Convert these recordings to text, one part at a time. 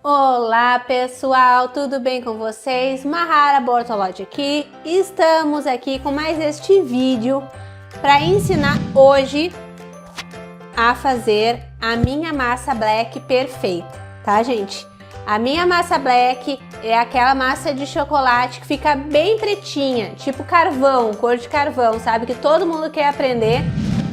Olá pessoal, tudo bem com vocês? Mahara Bortolotti aqui. Estamos aqui com mais este vídeo para ensinar hoje a fazer a minha massa black perfeita, tá gente? A minha massa black é aquela massa de chocolate que fica bem pretinha, tipo carvão, cor de carvão, sabe? Que todo mundo quer aprender.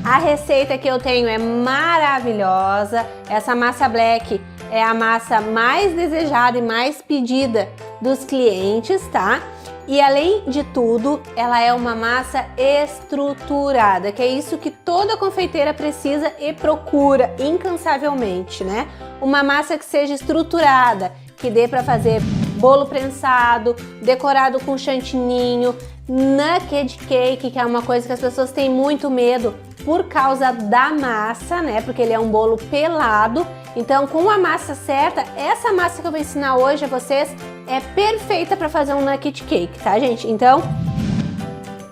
A receita que eu tenho é maravilhosa. Essa massa black é a massa mais desejada e mais pedida dos clientes, tá? E além de tudo, ela é uma massa estruturada, que é isso que toda confeiteira precisa e procura incansavelmente, né? Uma massa que seja estruturada, que dê para fazer bolo prensado, decorado com chantininho, nugget cake, que é uma coisa que as pessoas têm muito medo por causa da massa, né? Porque ele é um bolo pelado. Então, com a massa certa, essa massa que eu vou ensinar hoje a vocês é perfeita para fazer um nugget cake, tá, gente? Então,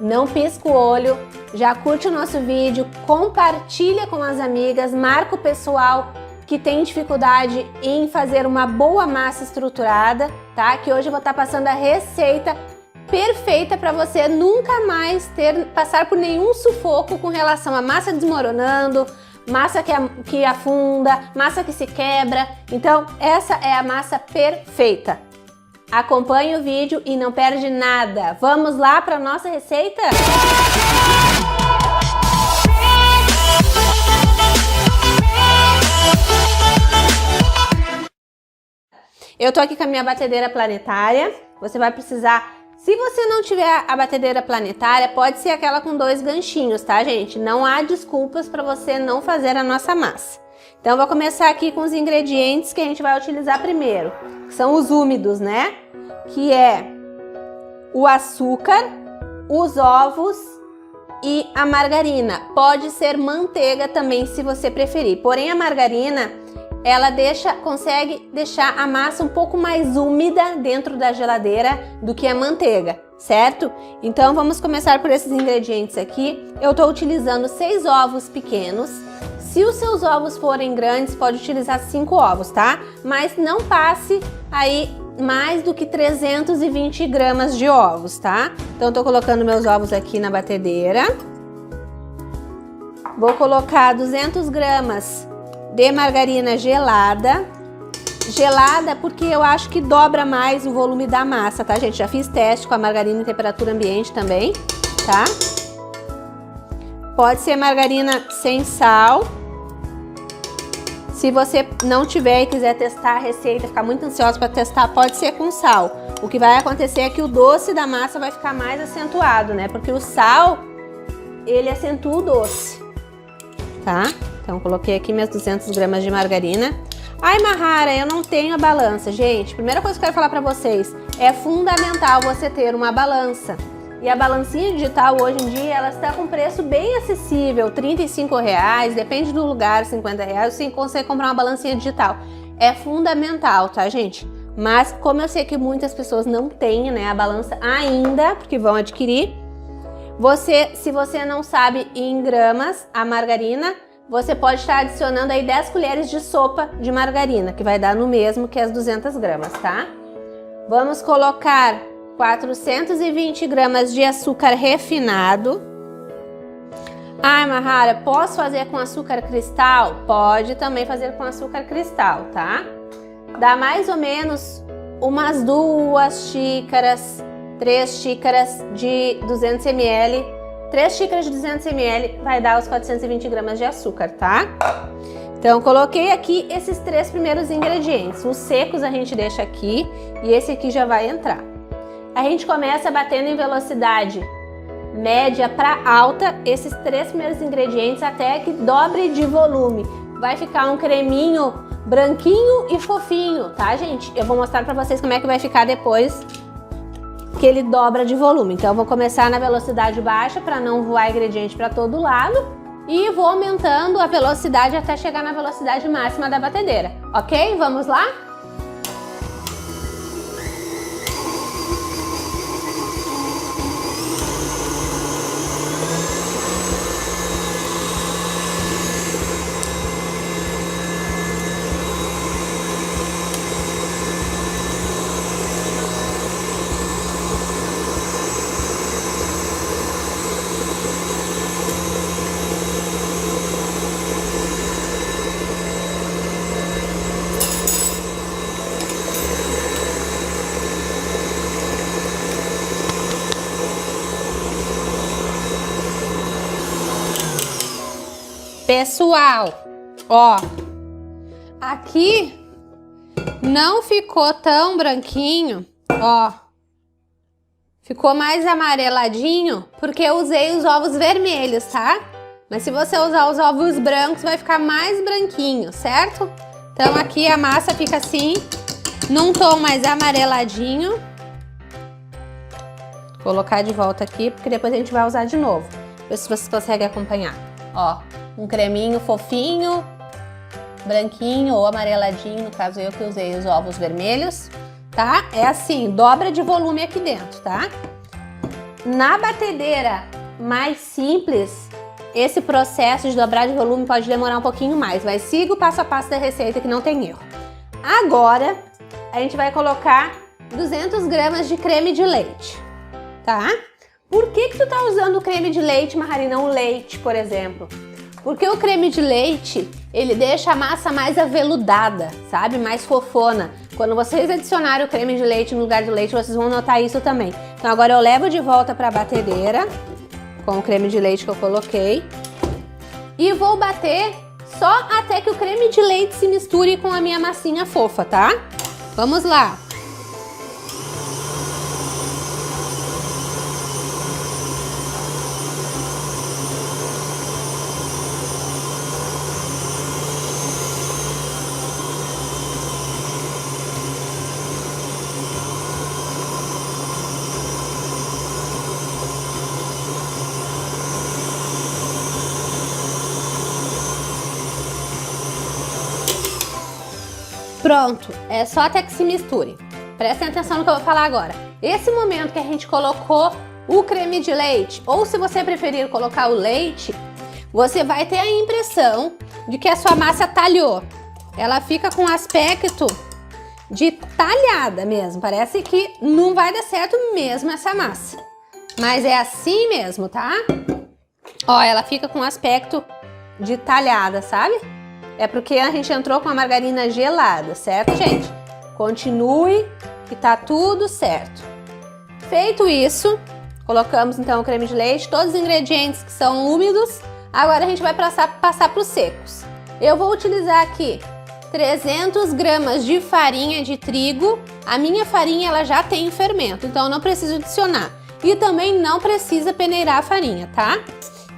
não pisca o olho, já curte o nosso vídeo, compartilha com as amigas, marca o pessoal que tem dificuldade em fazer uma boa massa estruturada, tá? Que hoje eu vou estar passando a receita perfeita para você nunca mais passar por nenhum sufoco com relação à massa desmoronando, massa que afunda, massa que se quebra. Então, essa é a massa perfeita. Acompanhe o vídeo e não perde nada. Vamos lá para a nossa receita? Eu tô aqui com a minha batedeira planetária. Você vai precisar, se você não tiver a batedeira planetária, pode ser aquela com 2 ganchinhos, tá, gente? Não há desculpas para você não fazer a nossa massa. Então, eu vou começar aqui com os ingredientes que a gente vai utilizar primeiro, que são os úmidos, né? Que é o açúcar, os ovos e a margarina. Pode ser manteiga também, se você preferir. Porém, a margarina, ela consegue deixar a massa um pouco mais úmida dentro da geladeira do que a manteiga, certo? Então vamos começar por esses ingredientes aqui. Eu estou utilizando 6 ovos pequenos. Se os seus ovos forem grandes, pode utilizar 5 ovos, tá? Mas não passe aí mais do que 320 gramas de ovos, tá? Então estou colocando meus ovos aqui na batedeira. Vou colocar 200 gramas de margarina gelada. Gelada porque eu acho que dobra mais o volume da massa, tá, gente? Já fiz teste com a margarina em temperatura ambiente também, tá? Pode ser margarina sem sal. Se você não tiver e quiser testar a receita, ficar muito ansioso para testar, pode ser com sal. O que vai acontecer é que o doce da massa vai ficar mais acentuado, né? Porque o sal, ele acentua o doce, tá? Então, coloquei aqui minhas 200 gramas de margarina. Ai, Mahara, eu não tenho a balança. Gente, primeira coisa que eu quero falar pra vocês, é fundamental você ter uma balança. E a balancinha digital, hoje em dia, ela está com preço bem acessível, R$35, depende do lugar, R$50, você consegue comprar uma balancinha digital. É fundamental, tá, gente? Mas, como eu sei que muitas pessoas não têm, né, a balança ainda, porque vão adquirir, se você não sabe em gramas a margarina, você pode estar adicionando aí 10 colheres de sopa de margarina, que vai dar no mesmo que as 200 gramas, tá? Vamos colocar 420 gramas de açúcar refinado. Ai, Mahara, posso fazer com açúcar cristal? Pode também fazer com açúcar cristal, tá? Dá mais ou menos umas 2 xícaras, 3 xícaras de 200 ml. 3 xícaras de 200 ml vai dar os 420 gramas de açúcar, tá? Então, coloquei aqui esses 3 primeiros ingredientes. Os secos a gente deixa aqui e esse aqui já vai entrar. A gente começa batendo em velocidade média para alta esses 3 primeiros ingredientes até que dobre de volume. Vai ficar um creminho branquinho e fofinho, tá, gente? Eu vou mostrar para vocês como é que vai ficar depois que ele dobra de volume. Então eu vou começar na velocidade baixa para não voar ingrediente para todo lado e vou aumentando a velocidade até chegar na velocidade máxima da batedeira, ok? Vamos lá? Pessoal, ó, aqui não ficou tão branquinho, ó. Ficou mais amareladinho porque eu usei os ovos vermelhos, tá? Mas se você usar os ovos brancos, vai ficar mais branquinho, certo? Então aqui a massa fica assim, num tom mais amareladinho. Vou colocar de volta aqui, porque depois a gente vai usar de novo. Ver se vocês conseguem acompanhar. Ó, um creminho fofinho, branquinho ou amareladinho, no caso eu que usei os ovos vermelhos. Tá? É assim, dobra de volume aqui dentro, tá? Na batedeira mais simples, esse processo de dobrar de volume pode demorar um pouquinho mais, mas siga o passo a passo da receita que não tem erro. Agora, a gente vai colocar 200 gramas de creme de leite, tá? Por que tu tá usando o creme de leite, Mahari, e não leite, por exemplo? Porque o creme de leite, ele deixa a massa mais aveludada, sabe? Mais fofona. Quando vocês adicionarem o creme de leite no lugar do leite, vocês vão notar isso também. Então agora eu levo de volta para a batedeira, com o creme de leite que eu coloquei. E vou bater só até que o creme de leite se misture com a minha massinha fofa, tá? Vamos lá! Pronto, é só até que se misture. Prestem atenção no que eu vou falar agora. Esse momento que a gente colocou o creme de leite, ou se você preferir colocar o leite, você vai ter a impressão de que a sua massa talhou. Ela fica com aspecto de talhada mesmo. Parece que não vai dar certo mesmo essa massa. Mas é assim mesmo, tá? Ó, ela fica com aspecto de talhada, sabe? É porque a gente entrou com a margarina gelada, certo, gente? Continue que tá tudo certo. Feito isso, colocamos então o creme de leite, todos os ingredientes que são úmidos. Agora a gente vai passar para os secos. Eu vou utilizar aqui 300 gramas de farinha de trigo. A minha farinha ela já tem fermento, então eu não preciso adicionar. E também não precisa peneirar a farinha, tá?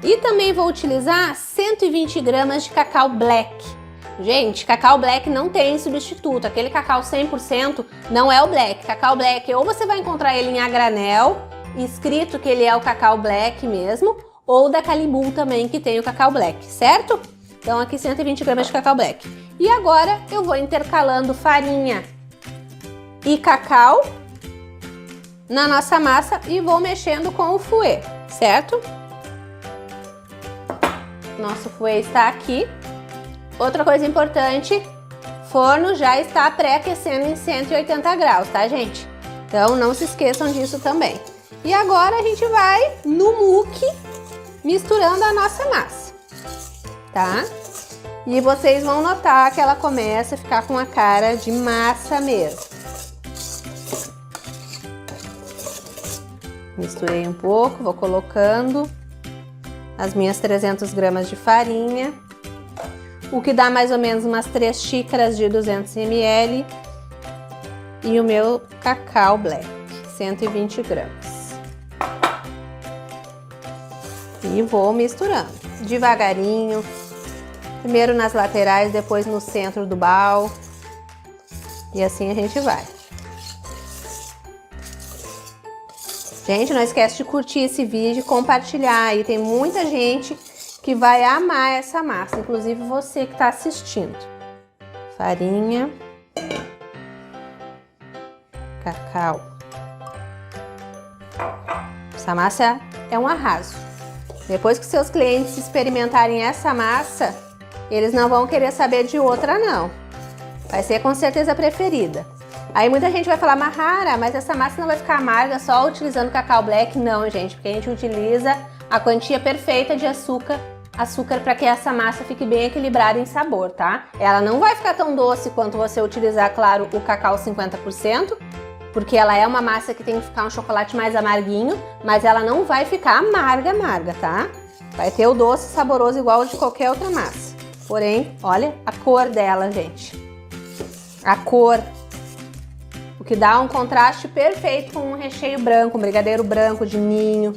E também vou utilizar 120 gramas de cacau black. Gente, cacau black não tem substituto. Aquele cacau 100% não é o black. Cacau black, ou você vai encontrar ele em a granel, escrito que ele é o cacau black mesmo, ou da Calibum também, que tem o cacau black, certo? Então aqui 120 gramas de cacau black. E agora eu vou intercalando farinha e cacau na nossa massa e vou mexendo com o fouet, certo? Nosso fouet está aqui. Outra coisa importante, forno já está pré-aquecendo em 180 graus, tá, gente? Então não se esqueçam disso também. E agora a gente vai no muque misturando a nossa massa, tá? E vocês vão notar que ela começa a ficar com a cara de massa mesmo. Misturei um pouco, vou colocando as minhas 300 gramas de farinha, o que dá mais ou menos umas 3 xícaras de 200 ml, e o meu cacau black, 120 gramas. E vou misturando devagarinho, primeiro nas laterais, depois no centro do bowl, e assim a gente vai. Gente, não esquece de curtir esse vídeo e compartilhar aí, tem muita gente que vai amar essa massa, inclusive você que está assistindo. Farinha, cacau. Essa massa é um arraso. Depois que seus clientes experimentarem essa massa, eles não vão querer saber de outra não. Vai ser com certeza a preferida. Aí muita gente vai falar, Mahara, mas essa massa não vai ficar amarga só utilizando cacau black? Não, gente, porque a gente utiliza a quantia perfeita de açúcar para que essa massa fique bem equilibrada em sabor, tá? Ela não vai ficar tão doce quanto você utilizar, claro, o cacau 50%, porque ela é uma massa que tem que ficar um chocolate mais amarguinho, mas ela não vai ficar amarga, tá? Vai ter o doce saboroso igual de qualquer outra massa. Porém, olha a cor dela, gente. A cor. O que dá um contraste perfeito com um recheio branco, um brigadeiro branco de ninho.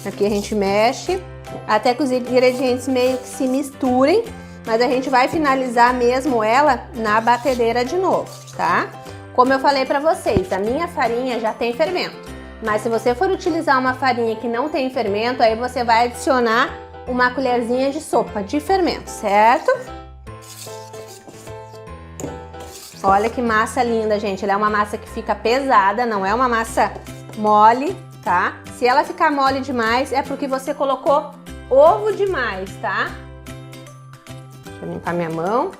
Aqui a gente mexe até que os ingredientes meio que se misturem, mas a gente vai finalizar mesmo ela na batedeira de novo, tá? Como eu falei pra vocês, a minha farinha já tem fermento, mas se você for utilizar uma farinha que não tem fermento, aí você vai adicionar uma colherzinha de sopa de fermento, certo? Olha que massa linda, gente. Ela é uma massa que fica pesada, não é uma massa mole, tá? Se ela ficar mole demais, é porque você colocou ovo demais, tá? Deixa eu limpar minha mão.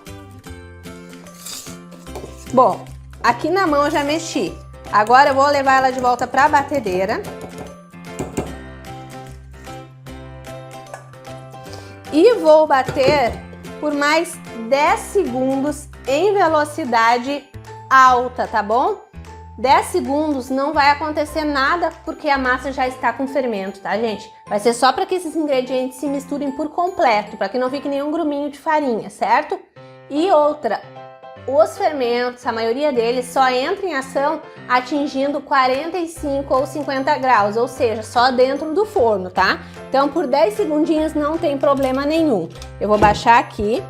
Bom, aqui na mão eu já mexi. Agora eu vou levar ela de volta para a batedeira. E vou bater por mais 10 segundos em velocidade alta, tá bom? 10 segundos não vai acontecer nada porque a massa já está com fermento, tá, gente? Vai ser só para que esses ingredientes se misturem por completo, para que não fique nenhum gruminho de farinha, certo? E outra, os fermentos, a maioria deles só entra em ação atingindo 45 ou 50 graus, ou seja, só dentro do forno, tá? Então por 10 segundinhos não tem problema nenhum. Eu vou baixar aqui.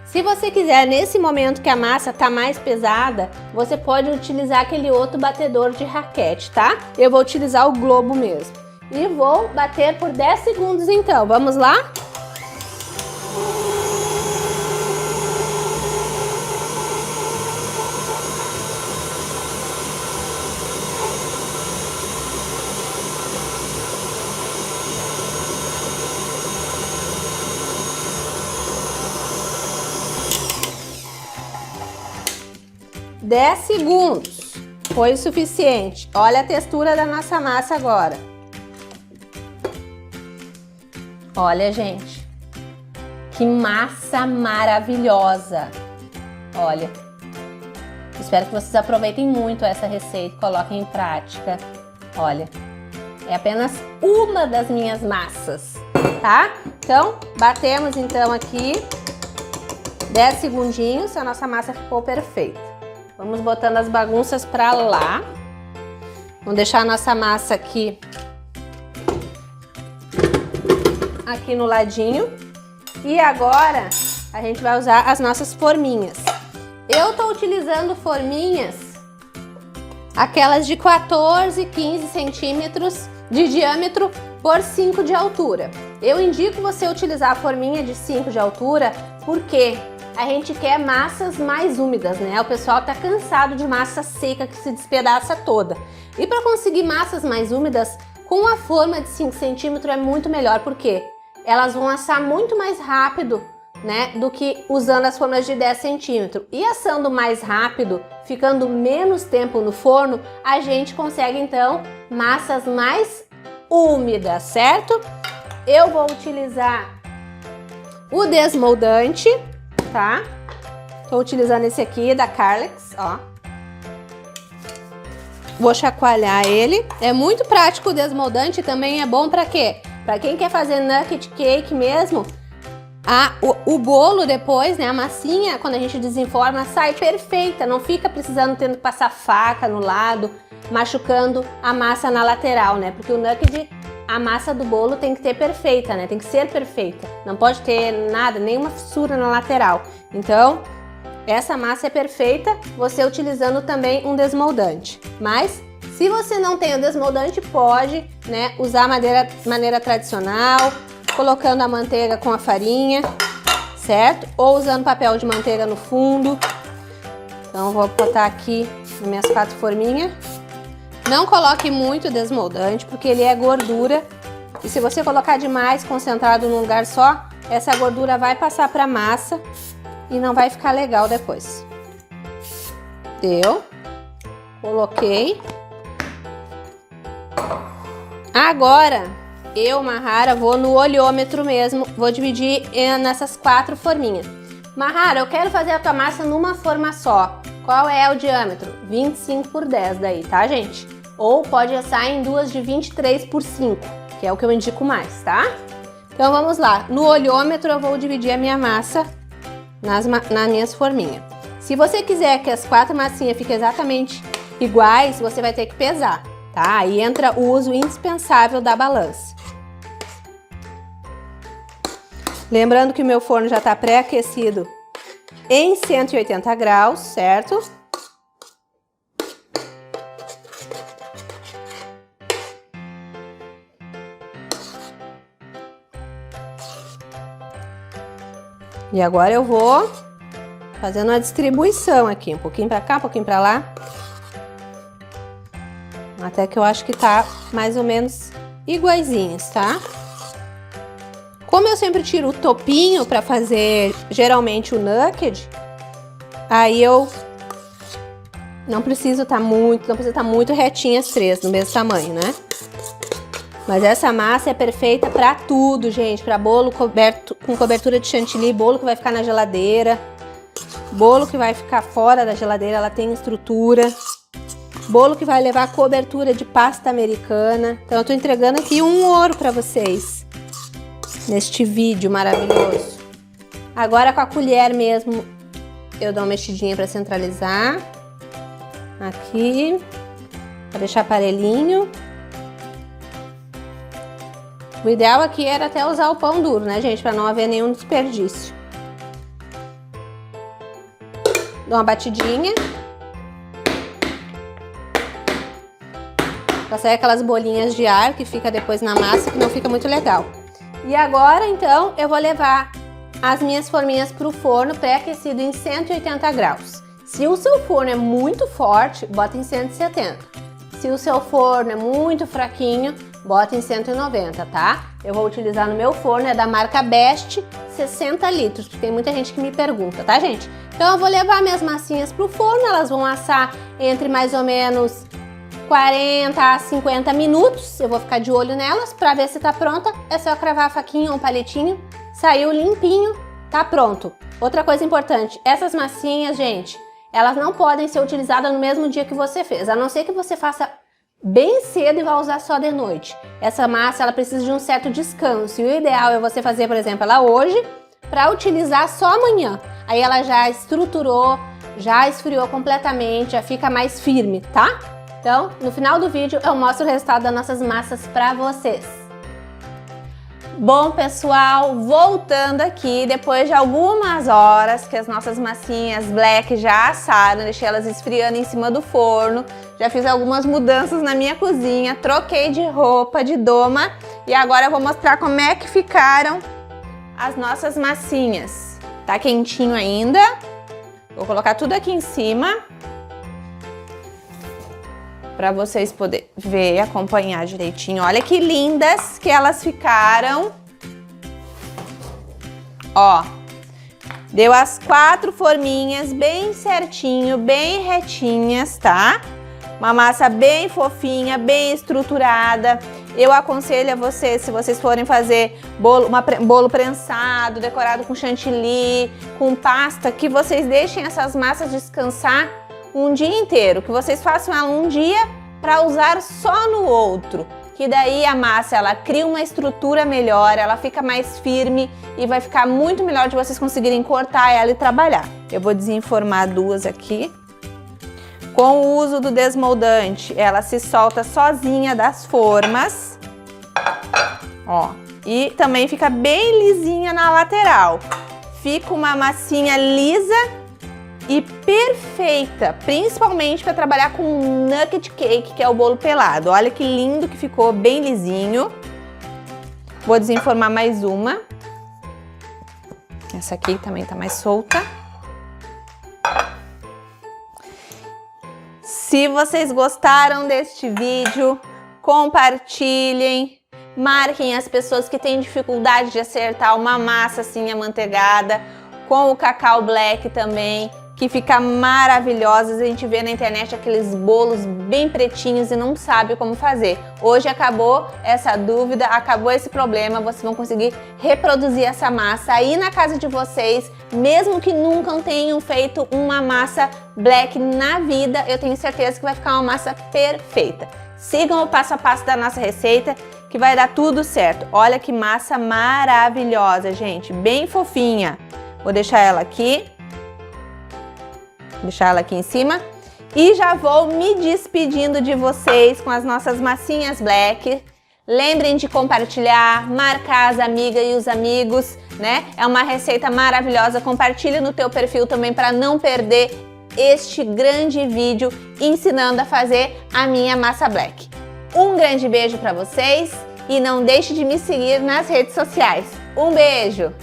Se você quiser, nesse momento que a massa tá mais pesada, você pode utilizar aquele outro batedor de raquete, tá? Eu vou utilizar o globo mesmo. E vou bater por 10 segundos então. Vamos lá? Dez segundos foi o suficiente. Olha a textura da nossa massa agora. Olha, gente, que massa maravilhosa. Olha, espero que vocês aproveitem muito essa receita e coloquem em prática. Olha, é apenas uma das minhas massas, tá? Então, batemos então aqui 10 segundinhos, a nossa massa ficou perfeita. Vamos botando as bagunças pra lá. Vamos deixar a nossa massa aqui no ladinho. E agora a gente vai usar as nossas forminhas. Eu tô utilizando forminhas, aquelas de 14, 15 centímetros de diâmetro por 5 de altura. Eu indico você utilizar a forminha de 5 de altura porque a gente quer massas mais úmidas, né? O pessoal tá cansado de massa seca que se despedaça toda. E para conseguir massas mais úmidas, com a forma de 5 centímetros é muito melhor, porque elas vão assar muito mais rápido, né? Do que usando as formas de 10 centímetros. E assando mais rápido, ficando menos tempo no forno, a gente consegue então massas mais úmidas, certo? Eu vou utilizar o desmoldante, tá? Tô utilizando esse aqui da Carlex, ó. Vou chacoalhar ele. É muito prático o desmoldante, também é bom pra quê? Pra quem quer fazer nugget cake mesmo, o bolo depois, né, a massinha, quando a gente desenforma, sai perfeita. Não fica precisando tendo que passar faca no lado, machucando a massa na lateral, né? Porque o nugget, a massa do bolo tem que ter perfeita, né? Tem que ser perfeita. Não pode ter nada, nenhuma fissura na lateral. Então, essa massa é perfeita, você utilizando também um desmoldante. Mas, se você não tem o desmoldante, pode, né, usar a maneira tradicional, colocando a manteiga com a farinha, certo? Ou usando papel de manteiga no fundo. Então, vou botar aqui nas minhas 4 forminhas. Não coloque muito desmoldante, porque ele é gordura. E se você colocar demais, concentrado num lugar só, essa gordura vai passar para a massa e não vai ficar legal depois. Deu. Coloquei. Agora, eu, Mahara, vou no olhômetro mesmo. Vou dividir nessas 4 forminhas. Mahara, eu quero fazer a tua massa numa forma só. Qual é o diâmetro? 25 por 10 daí, tá, gente? Ou pode assar em duas de 23 por 5, que é o que eu indico mais, tá? Então vamos lá, no olhômetro eu vou dividir a minha massa nas minhas forminhas. Se você quiser que as 4 massinhas fiquem exatamente iguais, você vai ter que pesar, tá? Aí entra o uso indispensável da balança. Lembrando que o meu forno já está pré-aquecido em 180 graus, certo? E agora eu vou fazendo uma distribuição aqui, um pouquinho para cá, um pouquinho para lá. Até que eu acho que tá mais ou menos iguaizinhos, tá? Como eu sempre tiro o topinho para fazer geralmente o nugget, aí eu não preciso tá muito retinha as 3 do mesmo tamanho, né? Mas essa massa é perfeita para tudo, gente, para bolo coberto com cobertura de chantilly, bolo que vai ficar na geladeira, bolo que vai ficar fora da geladeira, ela tem estrutura. Bolo que vai levar cobertura de pasta americana. Então eu tô entregando aqui um ouro para vocês neste vídeo maravilhoso. Agora com a colher mesmo eu dou uma mexidinha para centralizar. Aqui, para deixar parelhinho. O ideal aqui era até usar o pão duro, né, gente? Para não haver nenhum desperdício. Dou uma batidinha. Pra sair aquelas bolinhas de ar que fica depois na massa, que não fica muito legal. E agora, então, eu vou levar as minhas forminhas pro forno pré-aquecido em 180 graus. Se o seu forno é muito forte, bota em 170. Se o seu forno é muito fraquinho, bota em 190, tá? Eu vou utilizar no meu forno, é da marca Best, 60 litros, porque tem muita gente que me pergunta, tá, gente? Então eu vou levar minhas massinhas pro forno, elas vão assar entre mais ou menos 40 a 50 minutos. Eu vou ficar de olho nelas para ver se tá pronta. É só cravar a faquinha ou um palitinho, saiu limpinho, tá pronto. Outra coisa importante, essas massinhas, gente, elas não podem ser utilizadas no mesmo dia que você fez, a não ser que você faça bem cedo e vai usar só de noite. Essa massa, ela precisa de um certo descanso e o ideal é você fazer, por exemplo, ela hoje para utilizar só amanhã. Aí ela já estruturou, já esfriou completamente, já fica mais firme, tá? Então, no final do vídeo eu mostro o resultado das nossas massas para vocês. Bom, pessoal, voltando aqui, depois de algumas horas que as nossas massinhas black já assaram, deixei elas esfriando em cima do forno, já fiz algumas mudanças na minha cozinha, troquei de roupa, de doma, e agora eu vou mostrar como é que ficaram as nossas massinhas. Tá quentinho ainda, vou colocar tudo aqui em cima, para vocês poderem ver e acompanhar direitinho. Olha que lindas que elas ficaram. Ó, deu as 4 forminhas bem certinho, bem retinhas, tá? Uma massa bem fofinha, bem estruturada. Eu aconselho a vocês, se vocês forem fazer bolo prensado, decorado com chantilly, com pasta, que vocês deixem essas massas descansar um dia inteiro, que vocês façam ela um dia para usar só no outro, que daí a massa ela cria uma estrutura melhor, ela fica mais firme e vai ficar muito melhor de vocês conseguirem cortar ela e trabalhar. Eu vou desenformar 2 aqui. Com o uso do desmoldante, ela se solta sozinha das formas, ó, e também fica bem lisinha na lateral. Fica uma massinha lisa e perfeita, principalmente para trabalhar com nugget cake, que é o bolo pelado. Olha que lindo que ficou, bem lisinho. Vou desenformar mais uma. Essa aqui também tá mais solta. Se vocês gostaram deste vídeo, compartilhem, marquem as pessoas que têm dificuldade de acertar uma massa assim amanteigada, com o cacau black também, que fica maravilhosa. A gente vê na internet aqueles bolos bem pretinhos e não sabe como fazer. Hoje acabou essa dúvida, acabou esse problema, vocês vão conseguir reproduzir essa massa aí na casa de vocês, mesmo que nunca tenham feito uma massa black na vida, eu tenho certeza que vai ficar uma massa perfeita. Sigam o passo a passo da nossa receita, que vai dar tudo certo. Olha que massa maravilhosa, gente, bem fofinha. Vou deixar ela aqui. Deixar ela aqui em cima. E já vou me despedindo de vocês com as nossas massinhas black. Lembrem de compartilhar, marcar as amigas e os amigos, né? É uma receita maravilhosa. Compartilhe no teu perfil também para não perder este grande vídeo ensinando a fazer a minha massa black. Um grande beijo para vocês e não deixe de me seguir nas redes sociais. Um beijo!